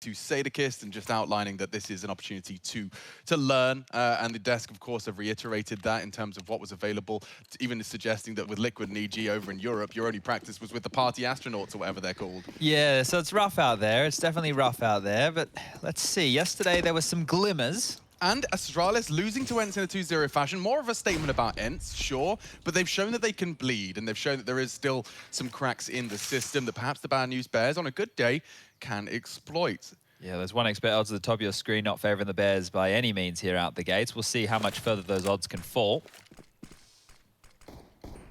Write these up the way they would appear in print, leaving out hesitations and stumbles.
to Sadakist and just outlining that this is an opportunity to learn. And the desk, of course, have reiterated that in terms of what was available, even suggesting that with Liquid and EG over in Europe, your only practice was with the party astronauts or whatever they're called. Yeah, so it's rough out there. It's definitely rough out there, but let's see. Yesterday there were some glimmers. And Astralis losing to ENCE in a 2-0 fashion, more of a statement about ENCE, sure, but they've shown that they can bleed, and they've shown that there is still some cracks in the system that perhaps the Bad News Bears, on a good day, can exploit. Yeah, there's 1xBet odds at the top of your screen, not favouring the Bears by any means here out the gates. We'll see how much further those odds can fall.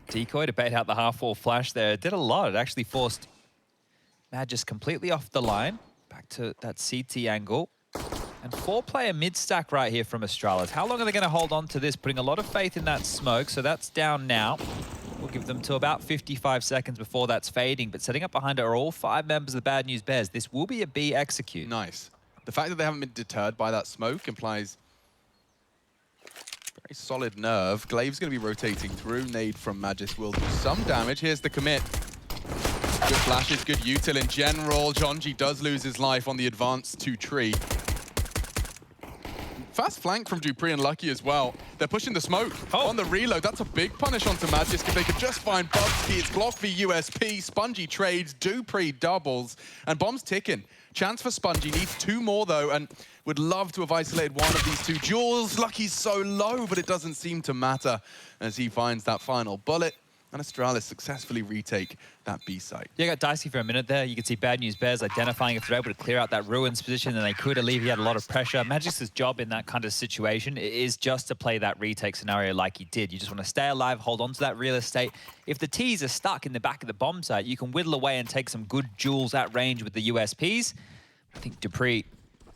Decoy to bait out the half-wall flash there. It did a lot. It actually forced Mad just completely off the line, back to that CT angle. And 4-player mid-stack right here from Astralis. How long are they going to hold on to this? Putting a lot of faith in that smoke, so that's down now. We'll give them to about 55 seconds before that's fading, but setting up behind it are all 5 members of the Bad News Bears. This will be a B execute. Nice. The fact that they haven't been deterred by that smoke implies very solid nerve. Glaive's going to be rotating through. Nade from Magis will do some damage. Here's the commit. Good flashes, good util in general. Jonji does lose his life on the advanced 2-tree. Fast flank from Dupree and Lucky as well. They're pushing the smoke on the reload. That's a big punish onto Magis if they could just find Bubsky. It's Glock v USP. Spongy trades, Dupree doubles, and bomb's ticking. Chance for Spongy. Needs 2 more though, and would love to have isolated one of these 2 duels. Lucky's so low, but it doesn't seem to matter as he finds that final bullet. And Astralis successfully retake that B site. Yeah, got dicey for a minute there. You can see Bad News Bears identifying if they're able to clear out that Ruins position, and they could alleviate a lot of pressure. Magic's job in that kind of situation is just to play that retake scenario like he did. You just want to stay alive, hold on to that real estate. If the T's are stuck in the back of the bomb site, you can whittle away and take some good duels at range with the USPs. I think Dupree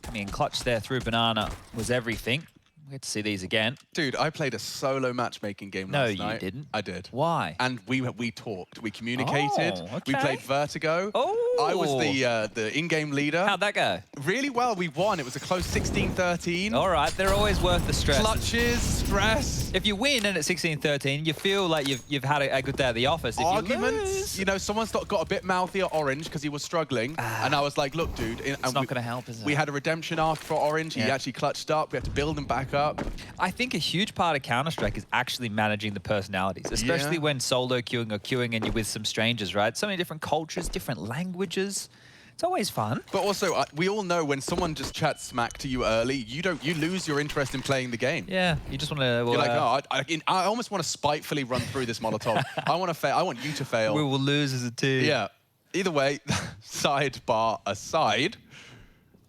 coming in clutch there through Banana was everything. We get to see these again. Dude, I played a solo matchmaking game last night. No, you didn't. I did. Why? And we talked. We communicated. Oh, okay. We played Vertigo. Oh. I was the in-game leader. How'd that go? Really well. We won. It was a close 16-13. All right, they're always worth the stress. Clutches, stress. If you win and at 16-13, you feel like you've had a good day at the office. If Arguments. You know, someone's got a bit mouthy at Orange because he was struggling. And I was like, look, dude. It's not going to help, is it? We had a redemption arc for Orange. Yeah. He actually clutched up. We have to build him back up. I think a huge part of Counter-Strike is actually managing the personalities, especially when solo queuing or queuing and you're with some strangers, right? So many different cultures, different languages. It's always fun. But also, we all know when someone just chats smack to you early, you lose your interest in playing the game. Yeah, you just want to... You're like, no, I almost want to spitefully run through this Molotov. I want to fail. I want you to fail. We will lose as a team. Yeah. Either way, sidebar aside,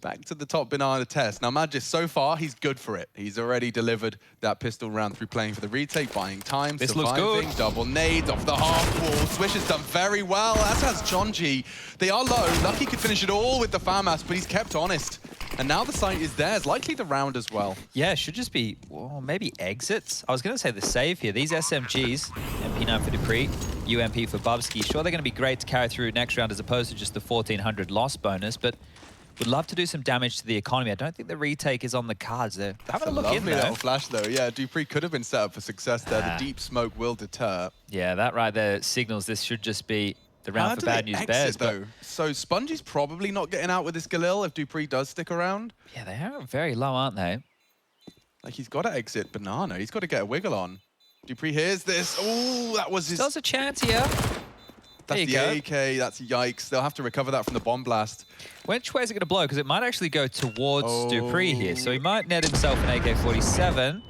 back to the top Banana test. Now, Magis, so far, he's good for it. He's already delivered that pistol round through playing for the retake, buying time, this surviving, looks good. Double nades off the half wall. Swish has done very well, as has Jonji. They are low. Lucky could finish it all with the FAMAS, but he's kept honest. And now the site is theirs, likely the round as well. Yeah, it should just be, well, maybe exits. I was going to say the save here. These SMGs, MP9 for Dupree, UMP for Bubsky, sure, they're going to be great to carry through next round as opposed to just the 1,400 loss bonus, but would love to do some damage to the economy. I don't think the retake is on the cards. They're having a look in there. Little flash though. Yeah, Dupree could have been set up for success there. The deep smoke will deter. Yeah, that right there signals this should just be the round for Bad News Bears. Though? So Spongy's probably not getting out with this Galil if Dupree does stick around. Yeah, they are very low, aren't they? Like, he's got to exit Banana. He's got to get a wiggle on. Dupree hears this. Oh, that was his... Still has a chance here. That's the AK. That's yikes. They'll have to recover that from the bomb blast. Which way is it going to blow? Because it might actually go towards Dupree here. So he might net himself an AK-47.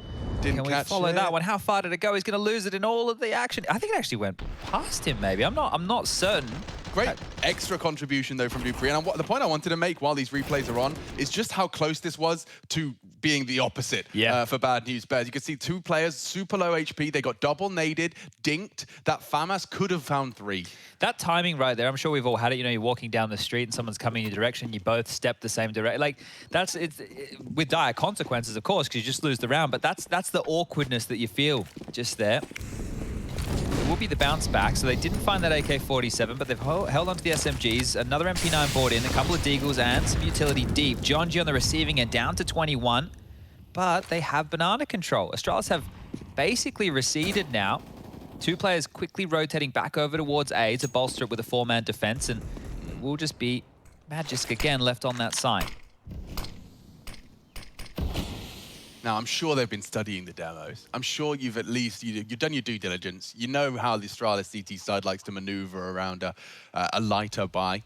Can we follow that one? How far did it go? He's going to lose it in all of the action. I think it actually went past him, maybe. I'm not certain. Great extra contribution, though, from Dupree. And the point I wanted to make while these replays are on is just how close this was to being the opposite for Bad News Bears. You can see 2 players, super low HP. They got double naded, dinked. That FAMAS could have found 3. That timing right there, I'm sure we've all had it. You know, you're walking down the street and someone's coming in your direction. You both step the same direction. Like, that's with dire consequences, of course, because you just lose the round. But that's the awkwardness that you feel just there. It will be the bounce back, so they didn't find that AK-47, but they've held onto the SMGs. Another MP9 brought in, a couple of deagles and some utility deep. Jonji on the receiving end, down to 21, but they have Banana control. Astralis have basically receded now. 2 players quickly rotating back over towards A to bolster it with a 4-man defense, and it will just be Magisk again left on that side. Now, I'm sure they've been studying the demos. I'm sure you've at least, you've done your due diligence. You know how the Astralis CT side likes to maneuver around a lighter buy.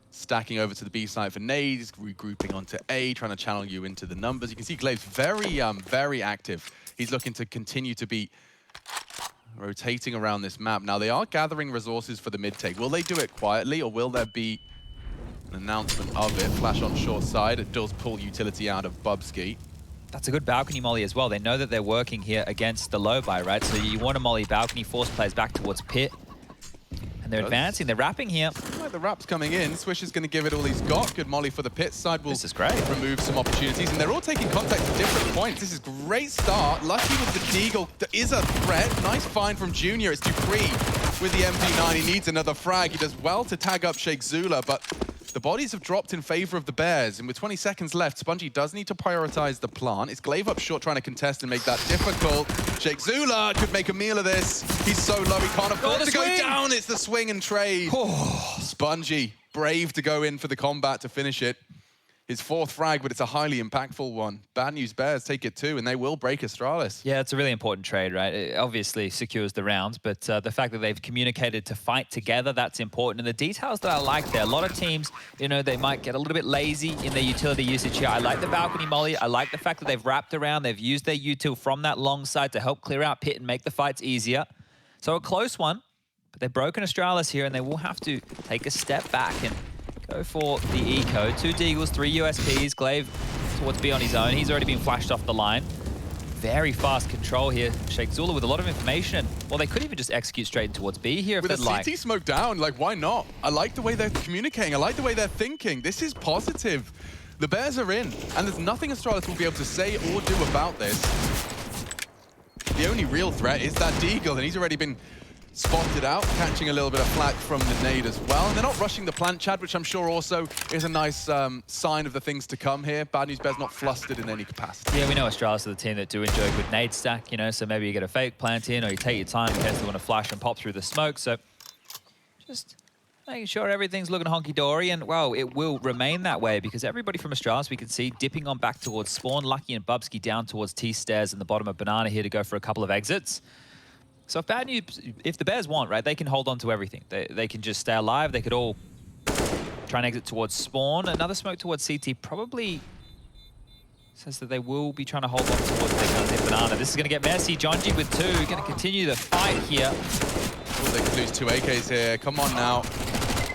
Stacking over to the B side for nades, regrouping onto A, trying to channel you into the numbers. You can see Glaive's very active. He's looking to continue to be rotating around this map. Now, they are gathering resources for the mid-take. Will they do it quietly, or will there be an announcement of it? Flash on short side. It does pull utility out of Bubsky. That's a good balcony molly as well. They know that they're working here against the low buy, right? So you want to molly balcony, force players back towards pit. And they're advancing, they're wrapping here. Right, the wrap's coming in. Swish is going to give it all he's got. Good molly for the pit side. Will This is great. remove some opportunities. And they're all taking contact at different points. This is great start. Lucky with the Deagle. There is a threat. Nice find from Junior. It's Dupree with the MP9. He needs another frag. He does well to tag up Sheikh Zula, but the bodies have dropped in favor of the Bears, and with 20 seconds left, Spongy does need to prioritize the plant. It's Glaive up short trying to contest and make that difficult. Sheikh Zula could make a meal of this. He's so low, he can't afford to go down. It's the swing and trade. Spongy, brave to go in for the combat to finish it. His fourth frag, but it's a highly impactful one. Bad news Bears take it too, and they will break Astralis. Yeah, it's a really important trade, right? It obviously secures the rounds, but the fact that they've communicated to fight together, that's important. And the details that I like there, a lot of teams, you know, they might get a little bit lazy in their utility usage here. I like the balcony molly. I like the fact that they've wrapped around. They've used their util from that long side to help clear out pit and make the fights easier. So a close one, but they've broken Astralis here, and they will have to take a step back and go for the eco. 2 Deagles, 3 USPs. Glaive towards B on his own. He's already been flashed off the line. Very fast control here. Sheikh Zula with a lot of information. Well, they could even just execute straight towards B here if with they'd like. With a CT smoke down, like, why not? I like the way they're communicating. I like the way they're thinking. This is positive. The Bears are in, and there's nothing Astralis will be able to say or do about this. The only real threat is that Deagle, and he's already been spotted out, catching a little bit of flack from the nade as well. And they're not rushing the plant, Chad, which I'm sure also is a nice sign of the things to come here. Bad news Bears not flustered in any capacity. Yeah, we know Astralis are the team that do enjoy a good nade stack, you know, so maybe you get a fake plant in or you take your time in case they want to flash and pop through the smoke. So just making sure everything's looking honky-dory, and, well, it will remain that way because everybody from Astralis we can see dipping on back towards spawn. Lucky and Bubsky down towards T-stairs in the bottom of Banana here to go for a couple of exits. So if the Bears want, right, they can hold on to everything. They can just stay alive. They could all try and exit towards spawn. Another smoke towards CT probably says that they will be trying to hold on towards their Banana. This is going to get messy. Jonji with 2, going to continue the fight here. Oh, they could lose 2 AKs here. Come on now.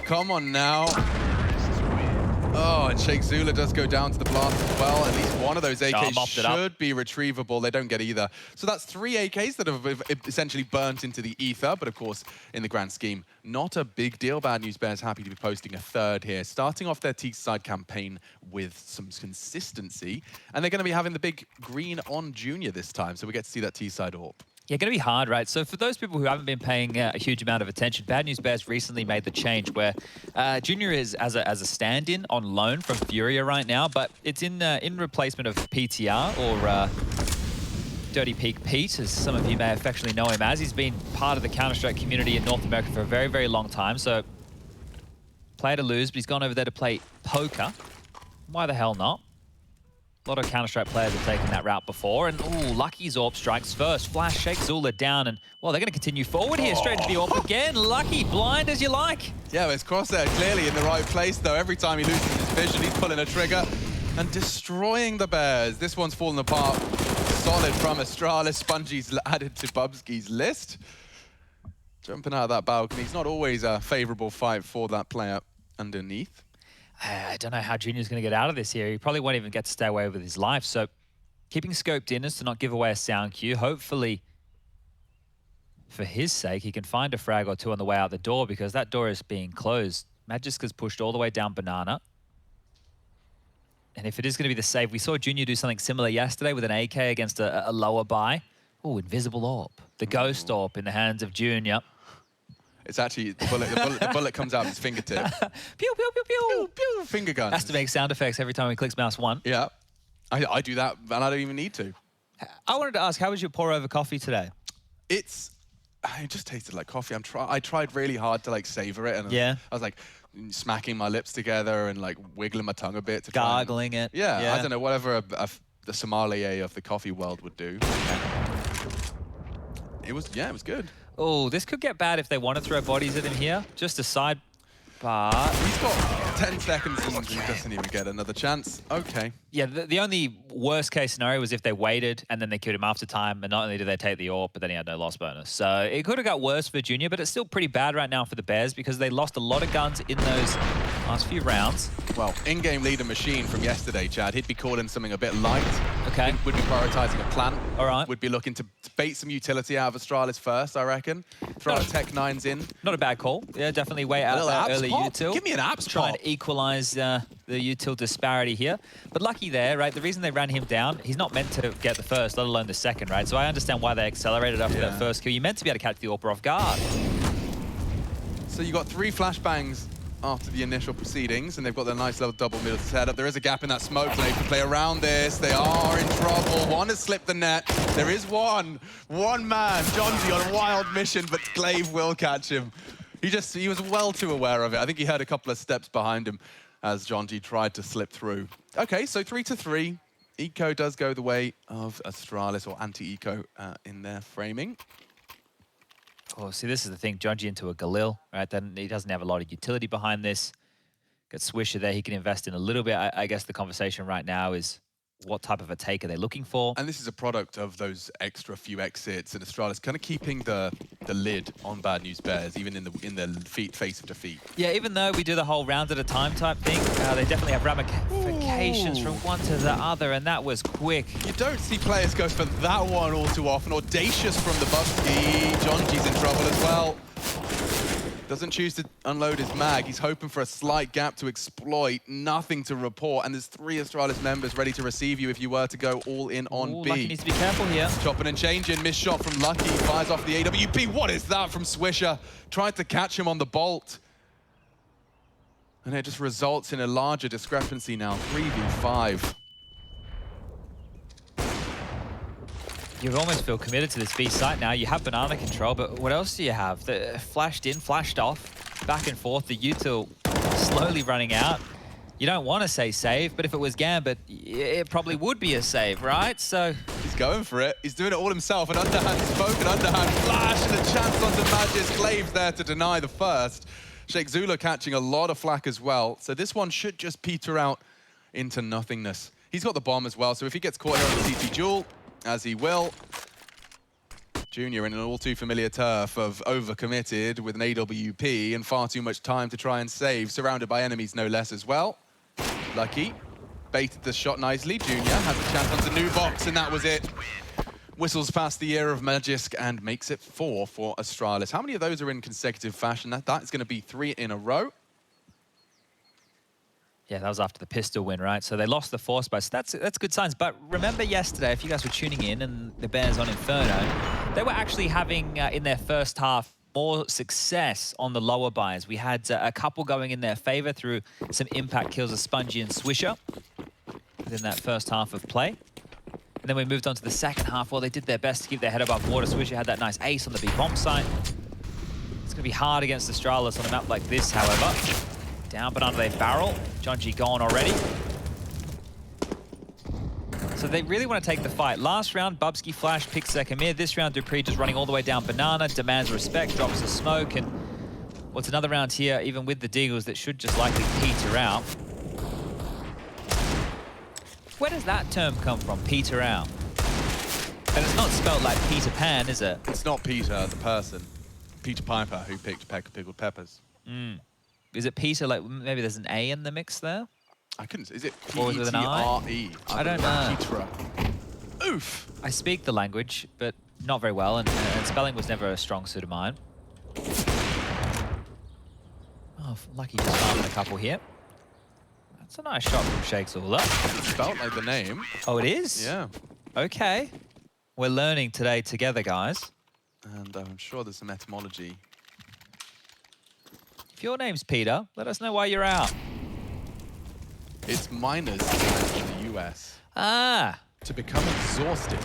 Come on now. Oh, and Sheikh Zula does go down to the blast as well. At least one of those AKs should be retrievable. They don't get either. So that's 3 AKs that have essentially burnt into the ether. But of course, in the grand scheme, not a big deal. Bad news Bears happy to be posting a 3rd here. Starting off their T-side campaign with some consistency. And they're going to be having the big green on Junior this time. So we get to see that T-side AWP. Yeah, going to be hard, right? So for those people who haven't been paying a huge amount of attention, Bad News Bears recently made the change where Junior is as a stand-in on loan from Furia right now, but it's in replacement of PTR or Dirty Peak Pete, as some of you may affectionately know him as. He's been part of the Counter-Strike community in North America for a very, very long time. So player to lose, but he's gone over there to play poker. Why the hell not? A lot of Counter-Strike players have taken that route before. And, ooh, Lucky's AWP strikes first. Flash shakes Zula down. And, well, they're going to continue forward here. Straight into the AWP again. Lucky, blind as you like. Yeah, but it's Crosshair clearly in the right place, though. Every time he loses his vision, he's pulling a trigger and destroying the Bears. This one's fallen apart. Solid from Astralis. Spongy's added to Bubsky's list. Jumping out of that balcony. It's not always a favorable fight for that player underneath. I don't know how Junior's going to get out of this here. He probably won't even get to stay away with his life. So keeping scoped in as to not give away a sound cue. Hopefully, for his sake, he can find a frag or 2 on the way out the door because that door is being closed. Magiska's pushed all the way down Banana. And if it is going to be the save, we saw Junior do something similar yesterday with an AK against a lower buy. Oh, invisible AWP. The ghost AWP in the hands of Junior. It's actually, the bullet comes out of his fingertip. Pew, pew, pew, pew. Pew, pew, finger gun. Has to make sound effects every time he clicks mouse 1. Yeah, I do that, and I don't even need to. I wanted to ask, how was your pour over coffee today? It just tasted like coffee. I tried really hard to like savor it, and yeah. I was like, smacking my lips together and like wiggling my tongue a bit to gargling it. Yeah, I don't know, whatever the sommelier of the coffee world would do. It was good. Oh, this could get bad if they want to throw bodies at him here. Just a side bar. He's got 10 seconds and he doesn't even get another chance. Okay. Yeah, the only worst case scenario was if they waited and then they killed him after time, and not only did they take the AWP, but then he had no loss bonus. So it could have got worse for Junior, but it's still pretty bad right now for the Bears because they lost a lot of guns in those last few rounds. Well, in-game leader Machine from yesterday, Chad, he'd be calling something a bit light. Okay. Would be prioritizing a plant. All right. Would be looking to bait some utility out of Astralis first, I reckon. Throw a Tech 9s in. Not a bad call. Yeah, definitely wait out that early util. Give me an apps Try pop. and equalize the util disparity here. But lucky there, right? The reason they ran him down, he's not meant to get the first, let alone the second, right? So I understand why they accelerated after that first kill. You're meant to be able to catch the AWP off guard. So you got 3 flashbangs after the initial proceedings, and they've got their nice little double middle setup. There is a gap in that smoke, and they can play around this. They are in trouble. One has slipped the net. There is one man, Jonji, on a wild mission, but Glaive will catch him. He was well too aware of it. I think he heard a couple of steps behind him as Jonji tried to slip through. Okay, so 3-3. Eco does go the way of Astralis, or anti-Eco in their framing. Oh, see, this is the thing. Jonji into a Galil, right? Then he doesn't have a lot of utility behind this. Got Swisher there. He can invest in a little bit. I guess the conversation right now is what type of a take are they looking for? And this is a product of those extra few exits, and Astralis kind of keeping the lid on Bad News Bears, even in the face of defeat. Yeah, even though we do the whole round at a time type thing, they definitely have ramifications from one to the other, and that was quick. You don't see players go for that one all too often. Audacious from the Bubsky. Jonji's in trouble as well. Doesn't choose to unload his mag. He's hoping for a slight gap to exploit. Nothing to report. And there's 3 Astralis members ready to receive you if you were to go all in on B. Lucky needs to be careful here. Chopping and changing. Missed shot from Lucky. Fires off the AWP. What is that from Swisher? Tried to catch him on the bolt. And it just results in a larger discrepancy now. 3v5. You almost feel committed to this B site now. You have banana control, but what else do you have? The flashed in, flashed off, back and forth. The util slowly running out. You don't want to say save, but if it was Gambit, it probably would be a save, right? So he's going for it. He's doing it all himself. An underhand smoke, an underhand flash, and a chance onto Magis. Glaive's there to deny the first. Sheikh Zula catching a lot of flack as well. So this one should just peter out into nothingness. He's got the bomb as well, so if he gets caught here on the CT duel, as he will, Junior in an all too familiar turf of overcommitted with an AWP and far too much time to try and save, surrounded by enemies no less as well. Lucky baited the shot nicely. Junior has a chance onto new box, and that was it. Whistles past the ear of Magisk and makes it 4 for Astralis. How many of those are in consecutive fashion? That is going to be 3 in a row. yeah, that was after the pistol win, right? So they lost the force by, so that's good signs. But remember yesterday, if you guys were tuning in and the Bears on Inferno, they were actually having, in their first half, more success on the lower buys. We had a couple going in their favor through some impact kills of Spongy and Swisher within that first half of play. And then we moved on to the second half where they did their best to keep their head above water. Swisher had that nice ace on the big bomb site. It's going to be hard against Astralis on a map like this, however. Down but under their barrel. Jonji gone already. So they really want to take the fight. Last round, Bubsky flash picks second mid. This round, Dupree just running all the way down banana, demands respect, drops the smoke, and what's another round here, even with the Deagles, that should just likely peter out. Where does that term come from, peter out? And it's not spelled like Peter Pan, is it? It's not Peter, the person. Peter Piper, who picked pickled peppers. Mm. Is it Peter, like maybe there's an A in the mix there? I couldn't, is it Or is it an I? P-E-T-R-E? I don't know. Petra. Oof! I speak the language, but not very well, and spelling was never a strong suit of mine. Oh, lucky just found a couple here. That's a nice shot from Sheikh Zula. It's spelled like the name. Oh, it is? Yeah. Okay. We're learning today together, guys. And I'm sure there's some etymology. If your name's Peter, let us know why you're out. It's miners in the US. Ah. To become exhausted,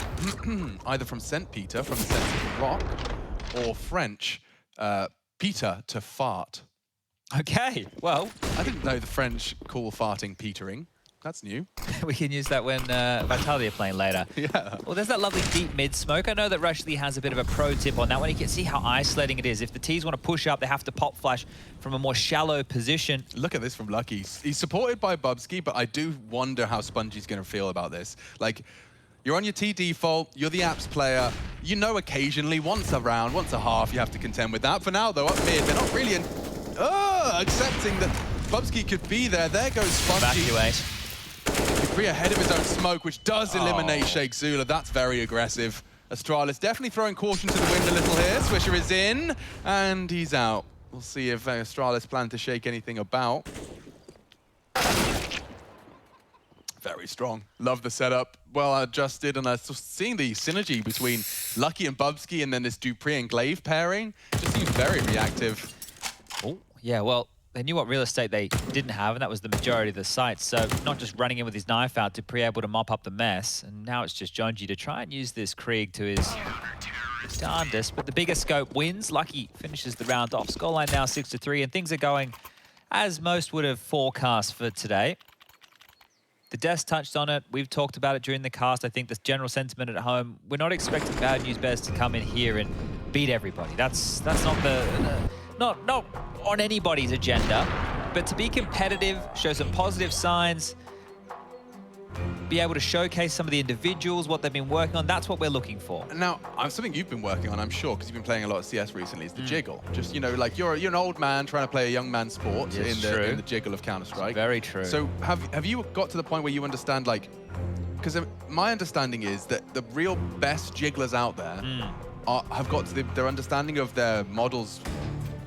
either from St. Peter, from the sense of rock, or French, Peter, to fart. Okay, well. I didn't know the French call farting petering. That's new. We can use that when Vitality are playing later. Yeah. Well, there's that lovely deep mid smoke. I know that Rush Lee has a bit of a pro tip on that one. You can see how isolating it is. If the Ts want to push up, they have to pop flash from a more shallow position. Look at this from Lucky. He's supported by Bubsky, but I do wonder how Spongey's going to feel about this. Like, you're on your T default, you're the apps player. You know occasionally, once a round, once a half, you have to contend with that. For now, though, up mid, they're not really accepting that Bubsky could be there. There goes Spongy. Evacuate. Dupree ahead of his own smoke, which does eliminate Sheikh Zula. That's very aggressive. Astralis definitely throwing caution to the wind a little here. Swisher is in, and he's out. We'll see if Astralis plan to shake anything about. Very strong. Love the setup. Well adjusted, and seeing the synergy between Lucky and Bubsky, and then this Dupree and Glaive pairing just seems very reactive. Oh, yeah, well, they knew what real estate they didn't have, and that was the majority of the sites. So not just running in with his knife out, Dupree able to mop up the mess. And now it's just Jonji to try and use this Krieg to his darndest. But the bigger scope wins. Lucky finishes the round off. Scoreline now 6-3, and things are going as most would have forecast for today. The Des touched on it. We've talked about it during the cast. I think the general sentiment at home, we're not expecting Bad News Bears to come in here and beat everybody. That's not the... Not on anybody's agenda, but to be competitive, show some positive signs, be able to showcase some of the individuals, what they've been working on, that's what we're looking for. Now, something you've been working on, I'm sure, because you've been playing a lot of CS recently, is the jiggle. Just, you know, like you're an old man trying to play a young man's sport in the jiggle of Counter-Strike. Very true. So have you got to the point where you understand, like, because my understanding is that the real best jigglers out there have got to their understanding of their models,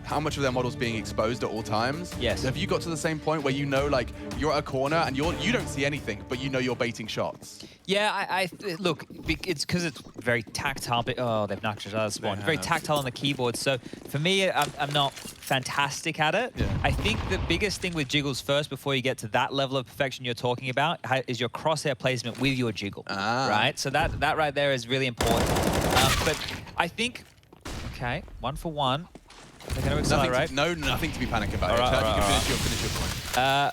how much of their model's being exposed at all times. Yes. Have you got to the same point where you know, like, you're at a corner and you don't see anything, but you know you're baiting shots? Yeah, look, it's because it's very tactile. Oh, they've knocked it out of spawn. Very tactile on the keyboard. So for me, I'm not fantastic at it. Yeah. I think the biggest thing with jiggles first, before you get to that level of perfection you're talking about, is your crosshair placement with your jiggle. Right? So that right there is really important. But I think, okay, 1 for 1. They're going to accelerate. Nothing to be panicked about. All right, you can finish your point.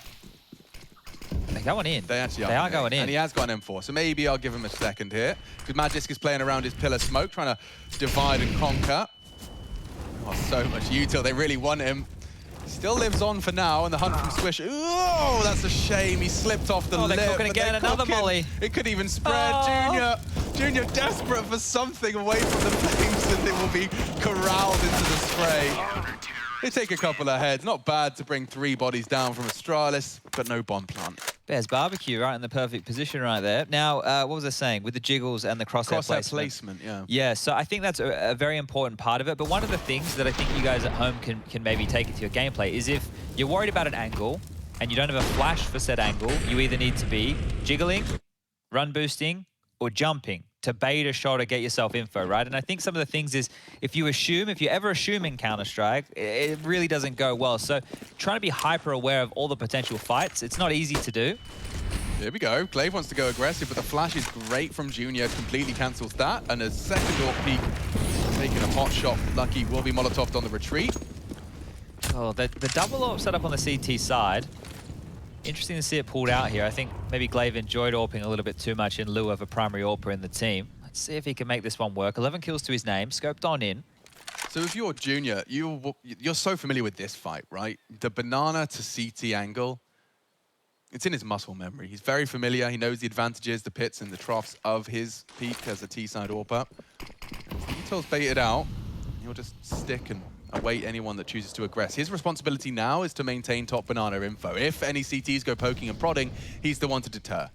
They're going in. They actually are. They are going in. And he has got an M4, so maybe I'll give him a second here. Because Magisk is playing around his pillar smoke, trying to divide and conquer. Oh, so much util. They really want him. Still lives on for now, and the hunt from Swish. Oh, that's a shame. He slipped off the lip. They're cooking again. Another molly. It could even spread. Junior desperate for something away from the flames, and it will be corralled into the spray. They take a couple of heads. Not bad to bring 3 bodies down from Astralis, but no bomb plant. Bears barbecue right in the perfect position right there. Now, what was I saying? With the jiggles and the crosshair placement. Yeah. Yeah, so I think that's a very important part of it. But one of the things that I think you guys at home can maybe take into your gameplay is if you're worried about an angle and you don't have a flash for said angle, you either need to be jiggling, run boosting, or jumping to bait a shot or get yourself info, right? And I think some of the things is, if you ever assume in Counter-Strike, it really doesn't go well. So trying to be hyper aware of all the potential fights, it's not easy to do. Here we go. Glaive wants to go aggressive, but the flash is great from Junior, completely cancels that. And a second AWP peek, taking a hot shot. Lucky will be Molotov'd on the retreat. Oh, the double AWP set up on the CT side. Interesting to see it pulled out here. I think maybe Glaive enjoyed AWPing a little bit too much in lieu of a primary AWPer in the team. Let's see if he can make this one work. 11 kills to his name, scoped on in. So if you're Junior, you're so familiar with this fight, right? The banana to CT angle, it's in his muscle memory. He's very familiar. He knows the advantages, the pits and the troughs of his peak as a T-side AWPer. Util's baited out. He'll just stick and await anyone that chooses to aggress. His responsibility now is to maintain top banana info. If any CTs go poking and prodding, he's the one to deter.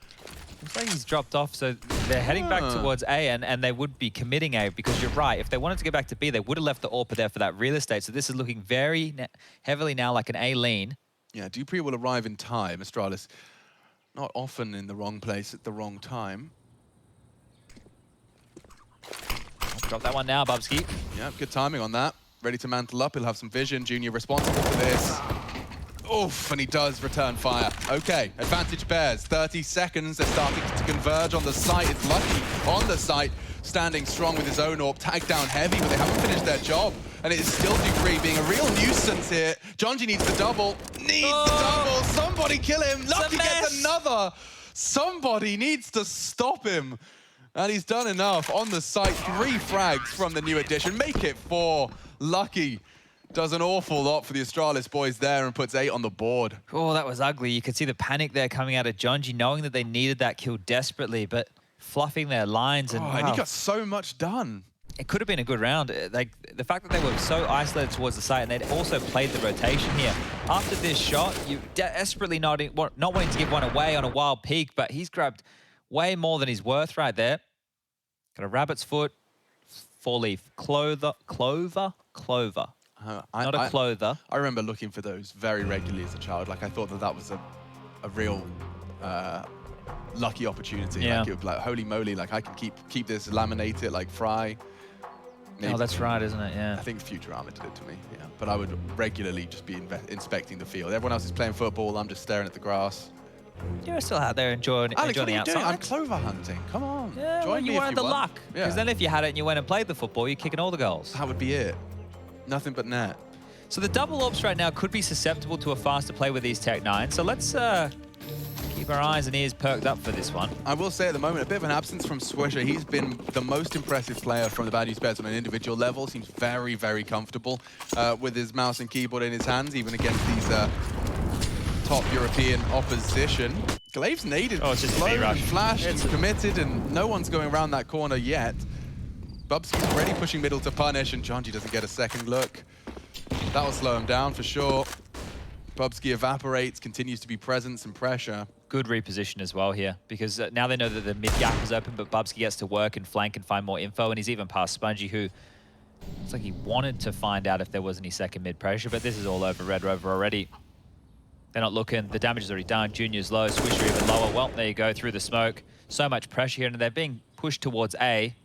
Looks like he's dropped off, so they're heading back towards A, and they would be committing A, because you're right. If they wanted to go back to B, they would have left the AWPer there for that real estate. So this is looking very heavily now like an A lean. Yeah, Dupree will arrive in time. Astralis not often in the wrong place at the wrong time. Drop that one now, Bubsky. Yeah, good timing on that. Ready to mantle up. He'll have some vision. Junior responsible for this. Oof, and he does return fire. Okay, advantage Bears. 30 seconds. They're starting to converge on the site. It's Lucky on the site, standing strong with his own AWP. Tagged down heavy, but they haven't finished their job. and it is still Dupree being a real nuisance here. Jonji needs the double. Somebody kill him. Lucky gets another. Somebody needs to stop him. And he's done enough on the site. 3 frags from the new addition. Make it 4. Lucky does an awful lot for the Astralis boys there and puts 8 on the board. Oh, that was ugly. You could see the panic there coming out of Jonji, knowing that they needed that kill desperately, but fluffing their lines. And, and he got so much done. It could have been a good round. Like, the fact that they were so isolated towards the site, and they'd also played the rotation here. After this shot, you desperately not wanting to give one away on a wild peak, but he's grabbed way more than he's worth right there. Got a rabbit's foot, 4-leaf clover. Not a clother. I remember looking for those very regularly as a child. Like, I thought that was a real lucky opportunity. Yeah. Like, it would, like, holy moly, like I can keep this, laminate it, like fry. Maybe. Oh, that's right, isn't it? Yeah. I think Futurama did it to me, yeah. But I would regularly just be inspecting the field. Everyone else is playing football, I'm just staring at the grass. You're still out there enjoying Alex, the outside. I'm clover hunting, come on. Yeah, Join me you weren't if the want. luck. Because then if you had it and you went and played the football, you're kicking all the goals. That would be it. Nothing but net. So the double ops right now could be susceptible to a faster play with these Tech 9. So let's keep our eyes and ears perked up for this one. I will say at the moment, a bit of an absence from Swisher. He's been the most impressive player from the Bad News Bears on an individual level. Seems very, very comfortable with his mouse and keyboard in his hands, even against these top European opposition. Glaive's naded, slow and flashed and committed, and no one's going around that corner yet. Bubsky's already pushing middle to punish, and Jonji doesn't get a second look. That'll slow him down for sure. Bubsky evaporates, continues to be presence and pressure. Good reposition as well here, because now they know that the mid gap is open, but Bubsky gets to work and flank and find more info, and he's even past Spongy, who looks like he wanted to find out if there was any second mid pressure, but this is all over Red Rover already. They're not looking. The damage is already done. Junior's low. Swisher even lower. Well, there you go, through the smoke. So much pressure here, and they're being pushed towards A.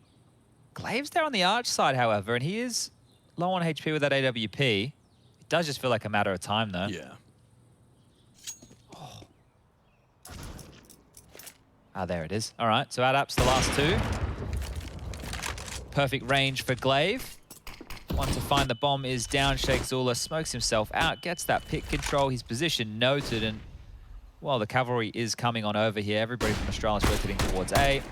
Glaive's there on the arch side, however, and he is low on HP with that AWP. It does just feel like a matter of time, though. Yeah. Oh. Ah, there it is. All right, so Adap's the last 2. Perfect range for Glaive. One to find the bomb is down. Sheikh Zula smokes himself out, gets that pick control. His position noted, and, well, the cavalry is coming on over here. Everybody from Astralis rotating towards A.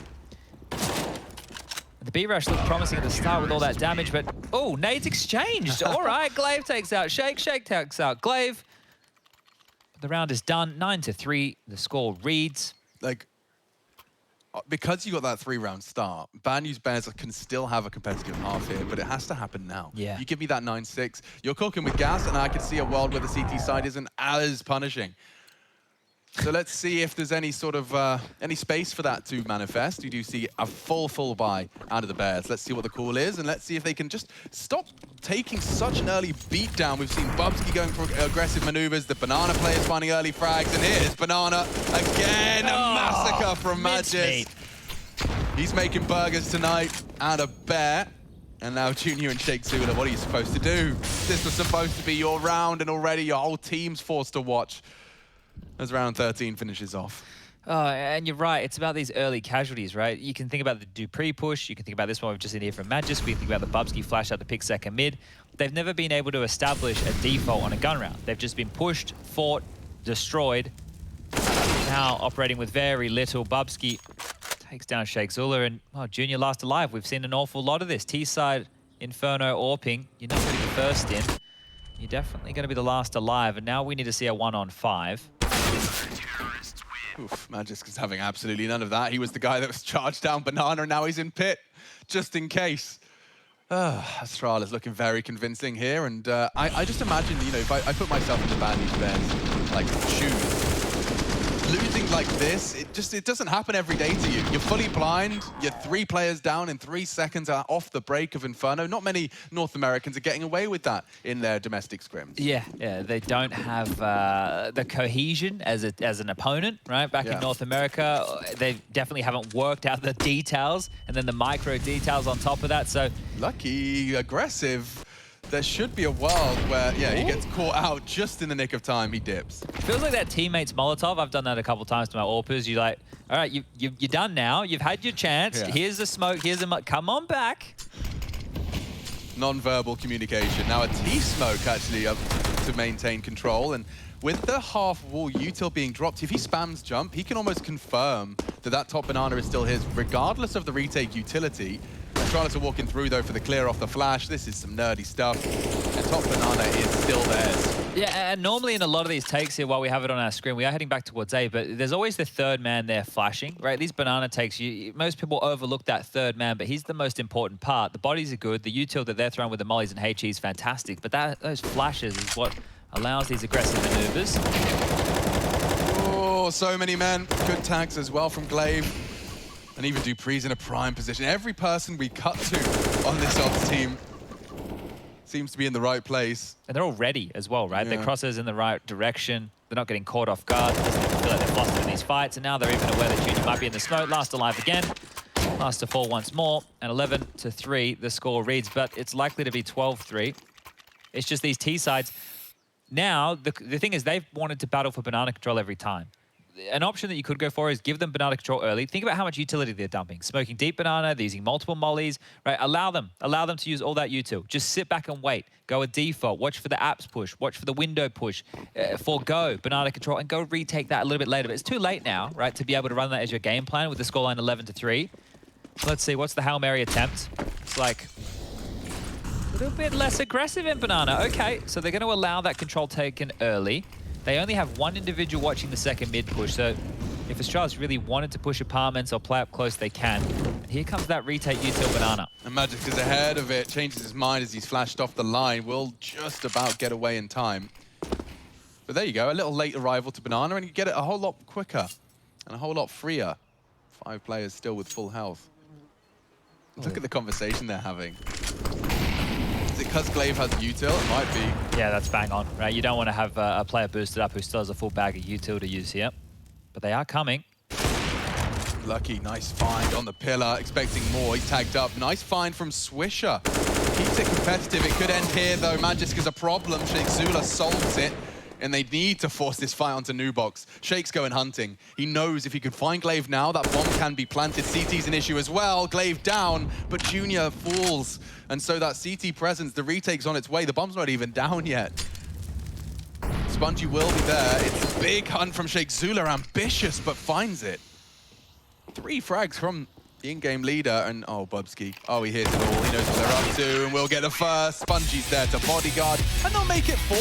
The B-Rush looked promising at the start with all that damage, but, oh, nades exchanged. All right, Glaive takes out Sheikh. Sheikh takes out Glaive. The round is done, 9-3. The score reads. Like, because you got that 3-round start, Bad News Bears can still have a competitive half here, but it has to happen now. Yeah. You give me that 9-6, you're cooking with gas, and I can see a world where the CT side isn't as punishing. So let's see if there's any sort of any space for that to manifest. You do see a full buy out of the Bears. Let's see what the call is, and let's see if they can just stop taking such an early beatdown. We've seen Bubsky going for aggressive maneuvers, the Banana players finding early frags, and here's Banana again. A massacre from Magis. He's making burgers tonight out of Bear. And now Junior and Sheikh Zula, what are you supposed to do? This was supposed to be your round, and already your whole team's forced to watch as round 13 finishes off. Oh, and you're right. It's about these early casualties, right? You can think about the Dupree push. You can think about this one we've just seen here from Magis. We can think about the Bubsky flash out to pick second mid. They've never been able to establish a default on a gun round. They've just been pushed, fought, destroyed. Now operating with very little. Bubsky takes down Sheikh Zula, and Junior last alive. We've seen an awful lot of this. T-side, Inferno, Orping. You're not going to be first in. You're definitely going to be the last alive, and now we need to see a 1-on-5. Oof, Magis is having absolutely none of that. He was the guy that was charged down Banana, and now he's in pit, just in case. Astralis looking very convincing here, and I just imagine, you know, if I put myself in the Bad News Bears, like, shoes, losing like this, it doesn't happen every day to you. You're fully blind, you're 3 players down in 3 seconds off the break of Inferno. Not many North Americans are getting away with that in their domestic scrims. Yeah, they don't have the cohesion as an opponent, right? Back in North America, they definitely haven't worked out the details, and then the micro details on top of that, so... Lucky, aggressive. There should be a world where, he gets caught out just in the nick of time. He dips. Feels like that teammate's Molotov. I've done that a couple times to my AWPers. You're like, all right, you're done now. You've had your chance. Yeah. Here's the smoke. Here's the come on back. non-verbal communication. Now a T-smoke actually up to maintain control, and with the half-wall util being dropped, if he spams jump, he can almost confirm that that top banana is still his, regardless of the retake utility. Astralis are walking through, though, for the clear off the flash. This is some nerdy stuff, and top banana is still theirs. Yeah, and normally in a lot of these takes here, while we have it on our screen, we are heading back towards A, but there's always the third man there flashing, right? These banana takes, most people overlook that third man, but he's the most important part. The bodies are good, the util that they're throwing with the mollies and HE is fantastic, but those flashes is what allows these aggressive maneuvers. Oh, so many men. Good tags as well from Glaive. And even Dupree's in a prime position. Every person we cut to on this ops team seems to be in the right place. And they're all ready as well, right? Yeah. Their crosshairs in the right direction. They're not getting caught off guard. They doesn't feel like they're flustered in these fights. And now they're even aware that Junior might be in the smoke. Last alive again. Last to fall once more. And 11-3, the score reads. But it's likely to be 12-3. It's just these T sides. Now, the thing is, they've wanted to battle for banana control every time. An option that you could go for is give them banana control early. Think about how much utility they're dumping. Smoking deep banana, they're using multiple mollies, right? Allow them to use all that util. Just sit back and wait. Go a default. Watch for the apps push. Watch for the window push. Forgo banana control and go retake that a little bit later. But it's too late now, right, to be able to run that as your game plan with the scoreline 11-3. Let's see, what's the Hail Mary attempt? It's like a little bit less aggressive in banana. Okay, so they're going to allow that control taken early. They only have one individual watching the second mid push, so if Astralis really wanted to push apartments or play up close, they can. Here comes that retake util banana. And Magic is ahead of it, changes his mind as he's flashed off the line. Will just about get away in time. But there you go, a little late arrival to banana, and you get it a whole lot quicker and a whole lot freer. 5 players still with full health. Look at the conversation they're having. Is it because Glaive has util? It might be. Yeah, that's bang on, right? You don't want to have a player boosted up who still has a full bag of util to use here. But they are coming. Lucky, nice find on the pillar, expecting more. He's tagged up. Nice find from Swisher. Keeps it competitive. It could end here, though. Magiska's a problem. Sheikh Zula solves it. And they need to force this fight onto Nubox. Sheikh's going hunting. He knows if he could find Glaive now, that bomb can be planted. CT's an issue as well. Glaive down, but Junior falls. And so that CT presence, the retake's on its way. The bomb's not even down yet. Spongy will be there. It's a big hunt from Sheikh Zula. Ambitious, but finds it. 3 frags from the in-game leader. And oh, Bubsky. Oh, he hears it all. He knows what they're up to. And we'll get a first. Spongy's there to bodyguard. And they'll make it 4.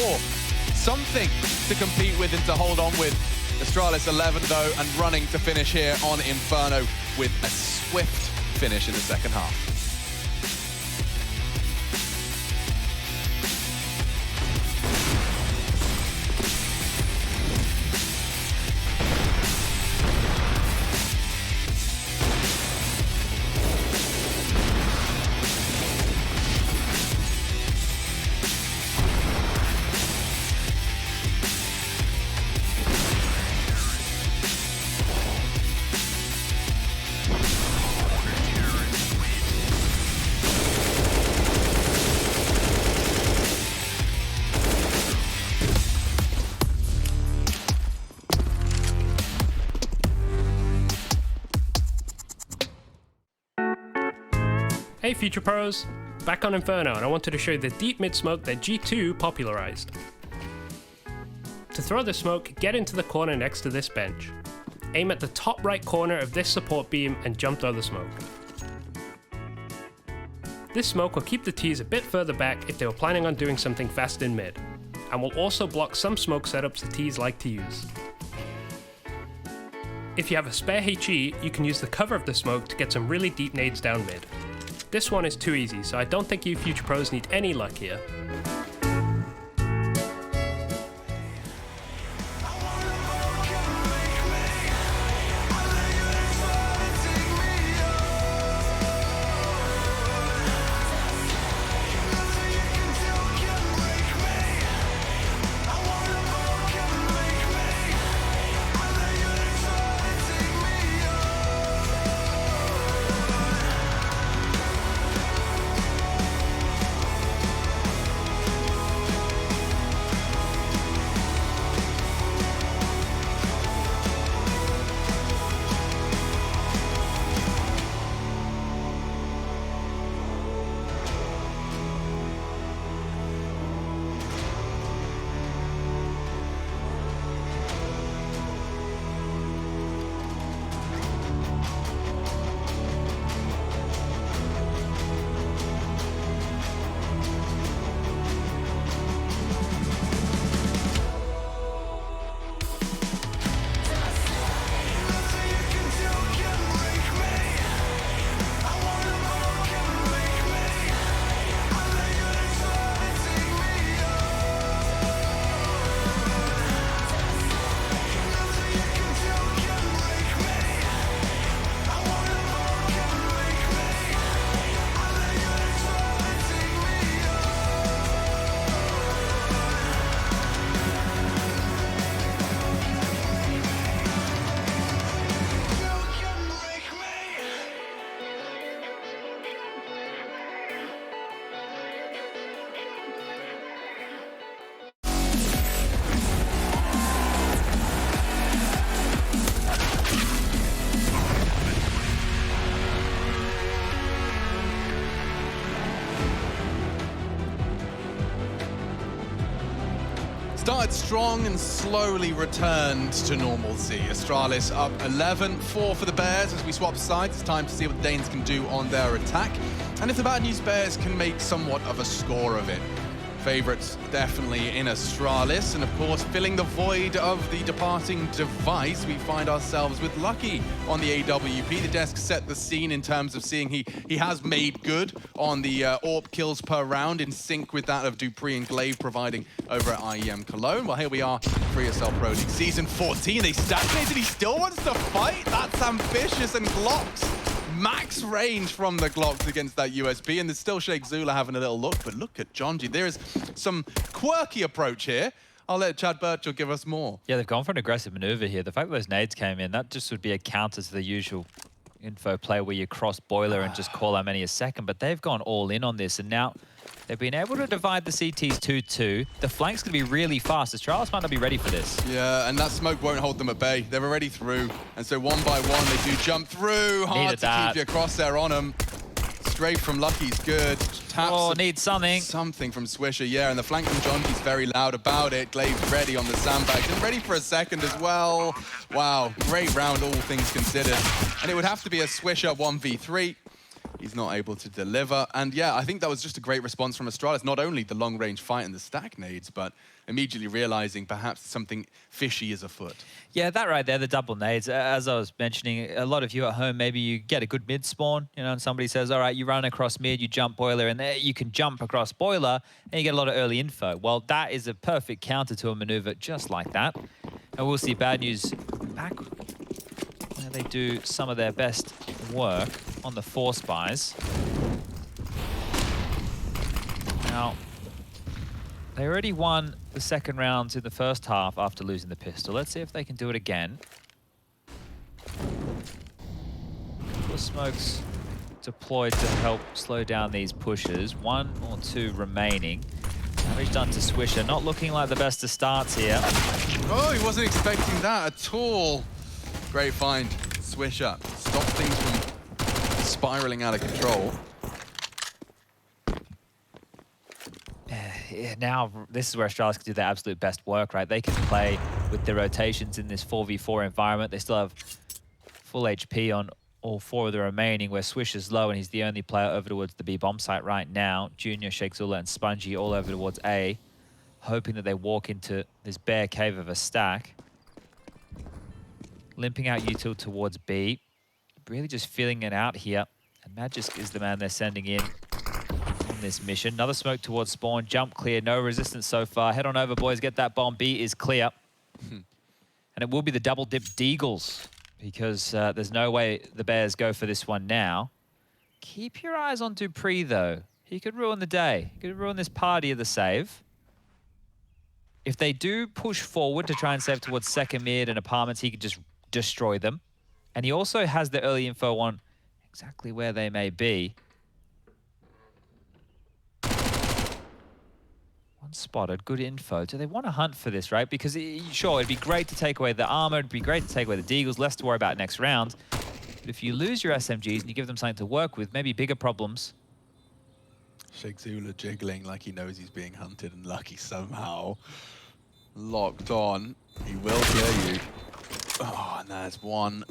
Something to compete with and to hold on with. Astralis 11 though, and running to finish here on Inferno with a swift finish in the second half. Hey Future Pros, back on Inferno, and I wanted to show you the deep mid smoke that G2 popularized. To throw the smoke, get into the corner next to this bench. Aim at the top right corner of this support beam and jump throw the smoke. This smoke will keep the T's a bit further back if they were planning on doing something fast in mid, and will also block some smoke setups the T's like to use. If you have a spare HE, you can use the cover of the smoke to get some really deep nades down mid. This one is too easy, so I don't think you Future Pros need any luck here. started strong and slowly returned to normalcy. Astralis up 11-4 for the Bears as we swap sides. It's time to see what the Danes can do on their attack. And if the Bad News Bears can make somewhat of a score of it. Favorites definitely in Astralis, and of course filling the void of the departing device, we find ourselves with Lucky on the AWP. The desk set the scene in terms of seeing he has made good on the AWP kills per round, in sync with that of Dupree and Glaive providing over at IEM Cologne. Well, here we are for ESL Pro League Season 14. They stagnated, he still wants to fight? That's ambitious, and Glocks. Max range from the Glocks against that USB, and there's still Sheikh Zula having a little look, but look at Jonji. There is some quirky approach here. I'll let Chad Birchall give us more. Yeah, they've gone for an aggressive maneuver here. The fact that those nades came in, that just would be a counter to the usual info play where you cross boiler and just call how many a second, but they've gone all in on this, and now they've been able to divide the CTs 2-2. The flank's going to be really fast. Astralis might not be ready for this. Yeah, and that smoke won't hold them at bay. They're already through, and so one by one they do jump through. Hard to keep your crosshair on them. Straight from Lucky's good. Taps needs something. Something from Swisher, yeah, and the flank from Jonji's very loud about it. Glaive ready on the sandbags and ready for a second as well. Wow, great round, all things considered. And it would have to be a Swisher 1v3. He's not able to deliver. And yeah, I think that was just a great response from Astralis. Not only the long-range fight and the stack nades, but immediately realizing perhaps something fishy is afoot. Yeah, that right there, the double nades. As I was mentioning, a lot of you at home, maybe you get a good mid spawn, you know, and somebody says, all right, you run across mid, you jump boiler, and there you can jump across boiler, and you get a lot of early info. Well, that is a perfect counter to a maneuver just like that. And we'll see Bad News back where they do some of their best work on the force buys. Now, they already won the second round in the first half after losing the pistol. Let's see if they can do it again. Couple of smokes deployed to help slow down these pushes. 1 or 2 remaining. Damage done to Swisher. Not looking like the best of starts here. Oh, he wasn't expecting that at all. Great find, Swisher. Stop things from spiraling out of control. Now, this is where Astralis can do their absolute best work, right? They can play with the rotations in this 4v4 environment. They still have full HP on all 4 of the remaining, where Swish is low and he's the only player over towards the B bomb site right now. Junior, Sheikh Zula, and Spongy all over towards A, hoping that they walk into this bare cave of a stack. Limping out util towards B. Really just feeling it out here. And Magisk is the man they're sending in on this mission. Another smoke towards spawn. Jump clear. No resistance so far. Head on over, boys. Get that bomb. B is clear. And it will be the double dip Deagles, because there's no way the Bears go for this one now. Keep your eyes on Dupree, though. He could ruin the day. He could ruin this party of the save. If they do push forward to try and save towards second mid and apartments, he could just destroy them. And he also has the early info on exactly where they may be. One spotted, good info. Do they want to hunt for this, right? Because sure, it'd be great to take away the armor, it'd be great to take away the Deagles, less to worry about next round. But if you lose your SMGs and you give them something to work with, maybe bigger problems. Sheikh Zula jiggling like he knows he's being hunted, and Lucky somehow locked on. He will hear you. Oh, and there's one.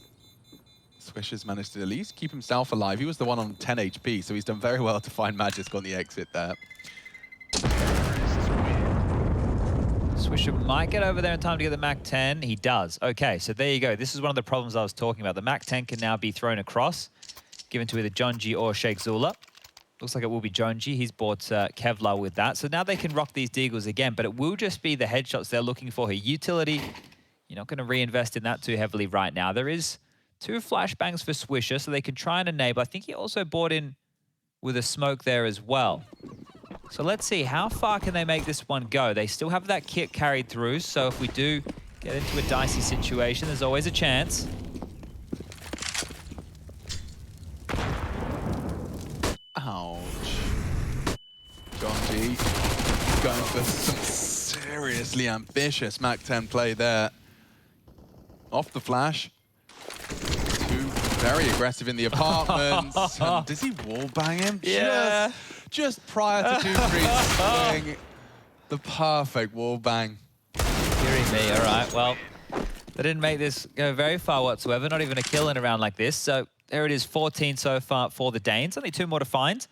Swisher's managed to at least keep himself alive. He was the one on 10 HP, so he's done very well to find Magisk on the exit there. Swisher might get over there in time to get the MAC-10. He does. Okay, so there you go. This is one of the problems I was talking about. The MAC-10 can now be thrown across, given to either Jonji or Sheikh Zula. Looks like it will be Jonji. He's bought Kevlar with that. So now they can rock these Deagles again, but it will just be the headshots they're looking for here. Utility, you're not going to reinvest in that too heavily right now. There is 2 flashbangs for Swisher, so they can try and enable. I think he also bought in with a smoke there as well. So let's see, how far can they make this one go? They still have that kit carried through, so if we do get into a dicey situation, there's always a chance. Ouch. Jonji going for some seriously ambitious MAC-10 play there. Off the flash. 2 very aggressive in the apartments. And does he wallbang him? Yeah. Just prior to Dupree's swing. The perfect wallbang. me. All right, well, they didn't make this go very far whatsoever, not even a kill in a round like this. So there it is, 14 so far for the Danes. Only 2 more to find.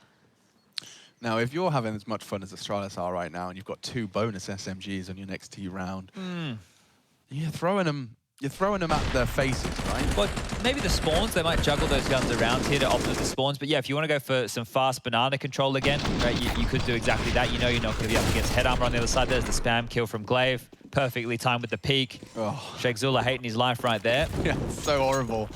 Now, if you're having as much fun as Astralis are right now, and you've got 2 bonus SMGs on your next T round, you're throwing them at their faces, right? Well, maybe the spawns, they might juggle those guns around here to optimize the spawns. But yeah, if you want to go for some fast banana control again, right, you could do exactly that. You know you're not going to be up against head armor on the other side. There's the spam kill from Glaive. Perfectly timed with the peek. Oh. Sheikh Zula hating his life right there. Yeah, so horrible.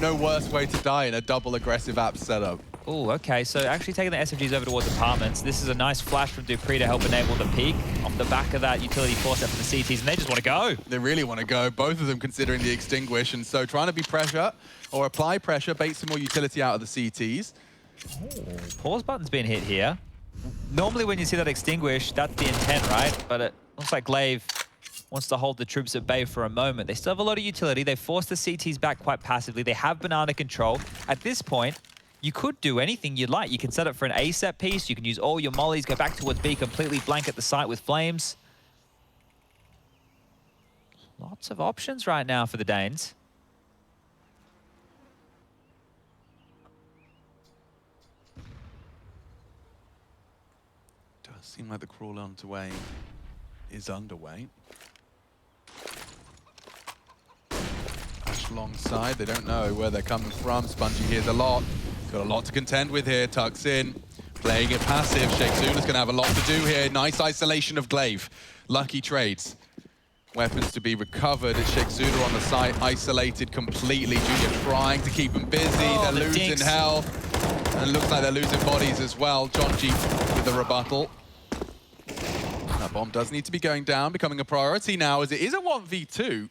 No worse way to die in a double aggressive app setup. Oh, okay. So actually taking the SMGs over towards apartments. This is a nice flash from dupreeh to help enable the peak. Off the back of that utility force up from the CTs, and they just want to go. They really want to go, both of them considering the extinguish, and so trying to be pressure or apply pressure, bait some more utility out of the CTs. Oh, pause button's been hit here. Normally when you see that extinguish, that's the intent, right? But it looks like Glaive wants to hold the troops at bay for a moment. They still have a lot of utility. They forced the CTs back quite passively. They have banana control. At this point, you could do anything you'd like. You can set up for an A set piece. You can use all your mollies, go back towards B, completely blanket the site with flames. Lots of options right now for the Danes. Does seem like the crawl onto A is underway. Alongside, they don't know where they're coming from. Spongy hears a lot. Got a lot to contend with here. Tucks in, playing it passive. Sheikh Zula's going to have a lot to do here. Nice isolation of Glaive. Lucky trades. Weapons to be recovered. It's Sheikh Zula on the site, isolated completely. Junior trying to keep him busy. They're losing health. And it looks like they're losing bodies as well. Jonji with the rebuttal. That bomb does need to be going down, becoming a priority now as it is a 1v2.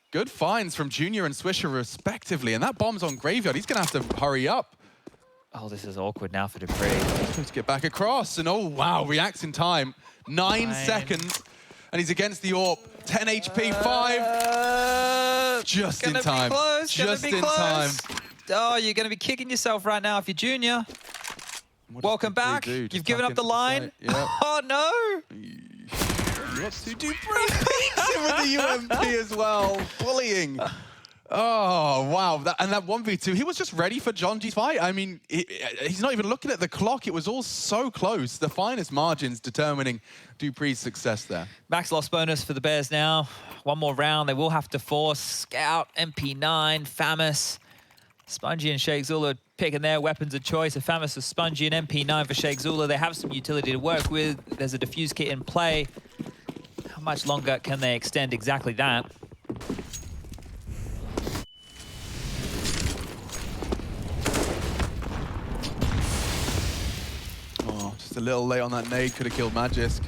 Good finds from Junior and Swisher respectively, and that bomb's on Graveyard. He's going to have to hurry up. Oh, this is awkward now for dupreeh. Let's get back across, and oh wow, reacts in time. 9 seconds, and he's against the AWP. 10 HP, 5. Just in time. Just in time. Oh, you're going to be kicking yourself right now if you're Junior. Welcome back. You've given up the line. Yep. Oh, no. dupreeh beats him with the UMP as well. Bullying. Oh, wow. That 1v2, he was just ready for Jonji's fight. I mean, he's not even looking at the clock. It was all so close. The finest margins determining dupreeh's success there. Max loss bonus for the Bears now. 1 more round. They will have to force Scout, MP9, Famus. Spongy and Sheikh Zula picking their weapons of choice. A Famus of Spongy and MP9 for Sheikh Zula. They have some utility to work with. There's a defuse kit in play. How much longer can they extend exactly that? Oh, just a little late on that nade. Could have killed Magisk.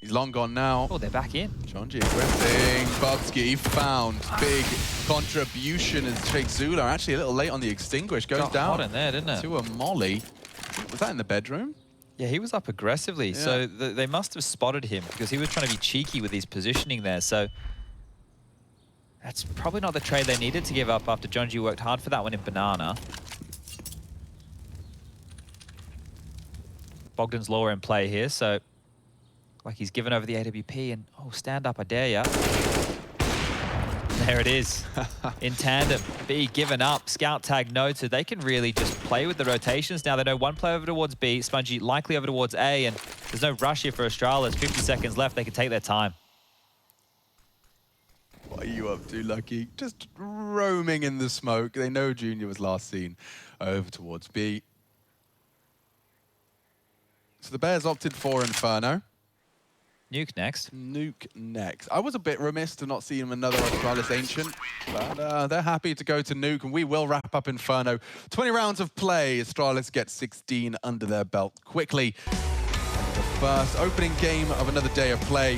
He's long gone now. Oh, they're back in. Jonji aggressing. Bubsky found big contribution as Sheikh Zula. Actually, a little late on the extinguish. Goes Got down hot in there, didn't it? to a molly. Was that in the bedroom? Yeah, he was up aggressively. Yeah. So they must have spotted him because he was trying to be cheeky with his positioning there. So that's probably not the trade they needed to give up after Jonji worked hard for that one in Banana. Bogdan's Law in play here, so like he's given over the AWP and, oh, stand up, I dare ya. There it is, in tandem. B given up, scout tag noted. They can really just play with the rotations now. They know 1 play over towards B, Spongy likely over towards A, and there's no rush here for Astralis. 50 seconds left, they can take their time. What are you up to, Lucky? Just roaming in the smoke. They know Junior was last seen over towards B. So the Bears opted for Inferno. Nuke next. Nuke next. I was a bit remiss to not see him another Astralis Ancient, but they're happy to go to Nuke, and we will wrap up Inferno. 20 rounds of play. Astralis gets 16 under their belt quickly. The first opening game of another day of play.